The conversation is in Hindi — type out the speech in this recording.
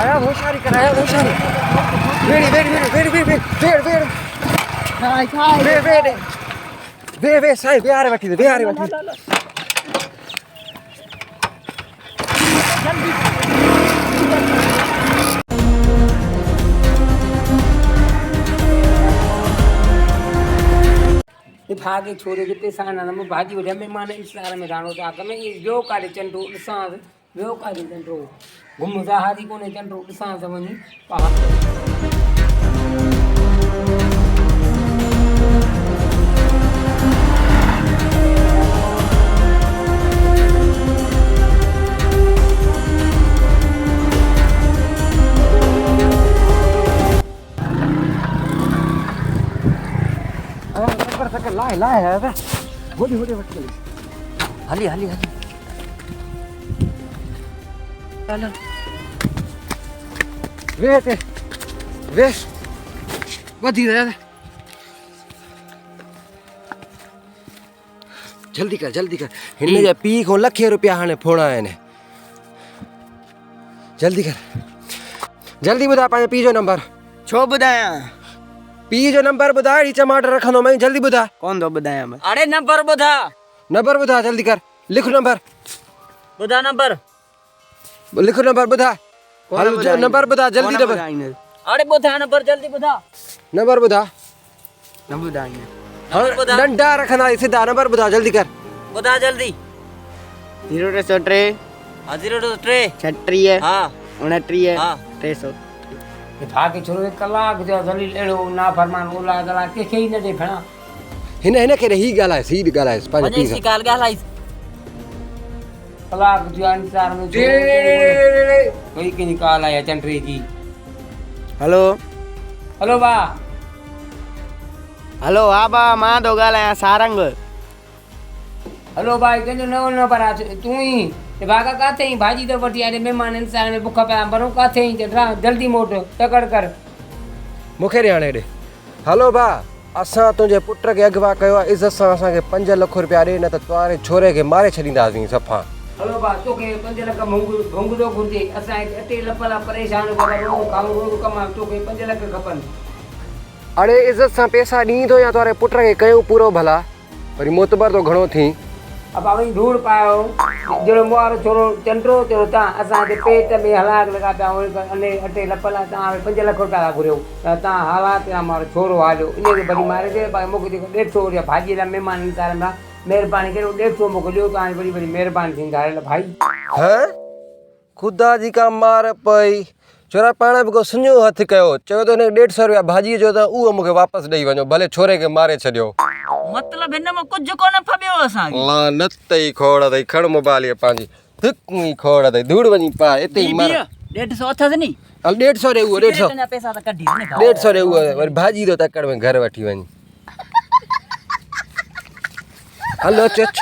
आया होशियारी कराया होशियारी वेड़ी वेड़ी वेड़ी वेड़ी वेड़ी वेड़ी खाए खाए वेड़ी वे वे साई बिहार बैठी थे बिहार बैठी ये भागे छोरे के पैसा ना मैं भाजी वड्या में माने इशारा में राणो ता कमे जो काडे चंटो ॾिसां ॿियो काडे चंटो घुम ज़हारी कोने चंटो ॾिसां त वञी पहाड़ सकर लाए लाए है बे होडी होडी बैठ गई हली हली हली चल वे वधी रहा जल्दी कर हिन्ने जा पी को लखे रुपया हाने फोड़ा है ने जल्दी कर जल्दी बुधा पाए पी जो नंबर छो बुधाया पी जो नंबर बुधा ई टमाटर रखनो मैं जल्दी बुधा कौन दो बुधाया मैं अरे नंबर बुधा जल्दी कर लिख नंबर बुधा नंबर लिखो नंबर बुधा हेलो नंबर बुधा जल्दी नंबर अरे बुधा नंबर जल्दी बुधा नंबर बुधा नंबर बुधा नंबर बुधा डंडा रखना है सीधा नंबर बुधा जल्दी कर बुधा जल्दी 0 0 छट्री है हां 29 हां 300 भागे छोरो एक कलाक जो दलील एड़ो ना फरमान ओला गला के ही न दे फणा हिने के ही गाला है सीध गाला है पांच वने सी गाल गालाई कलाक जो अंसार में कोई की निकाल आया चंट्री जी हेलो हेलो बा हेलो हा बा मां दो ॻाल्हायां सारंग हेलो भाई कंजो नओ न पर तू ही ते भागा काथे ही भाजी तो वठी आने मेहमान इंसान में भूखा पे बरो काथे ही जरा जल्दी मोट तकड़ कर मुखे रे हाणे ॾे हलो भा असां तुंहिंजे पुट खे अगवा कयो आहे इज़त सां असांखे 5 लख रुपया ॾे न त तवारे छोरे खे मारे छॾींदासीं सफ़ा हेलो बा तोखे 5 लख भोंगड़ो घुर्जे असां अटे लपला परेशान करो खाऊं रोज कमा तोखे 5 लख खपन अड़े इज़त सां पैसा ॾींदो या तवारे पुट खे कयूं पूरो भला वरी मोतबर तो घणो थी अब वही धूड़ पायो जो मोर छोरो चंट्रो तेरो ता असा के पेट में हलाक लगा पिया अने अटे लपला ता 5 लाख रुपया घुरियो ता हालात हमारो छोरो हालो इने के बड़ी मारे दे भाई मोके 150 रुपया भाजी ला मेहमान इंसान मा मेहरबानी करो 150 मोकलियो ता बड़ी बड़ी मेहरबानी थी धारे भाई हैं खुदा जी का मार पई छोरा पाण बि को सुञो हथ कयो चयो तो ने 150 रुपया भाजी जो त उहो मूंखे वापस ॾेई वञो भले छोरे खे मारे छॾियो मतलब हिन में कुछ कोन फबियो असा लानत ई खोड़ अथई खण मोबाइल ये पंहिंजी थिक खोड़ अथई धूड़ वञी पा हिते ई मार 150 अथस नी हल 150 रे उहो 150 पैसा त कढी ने 150 रे उहो वरी भाजी तो तकड़ में घर वठी वञी हलो चच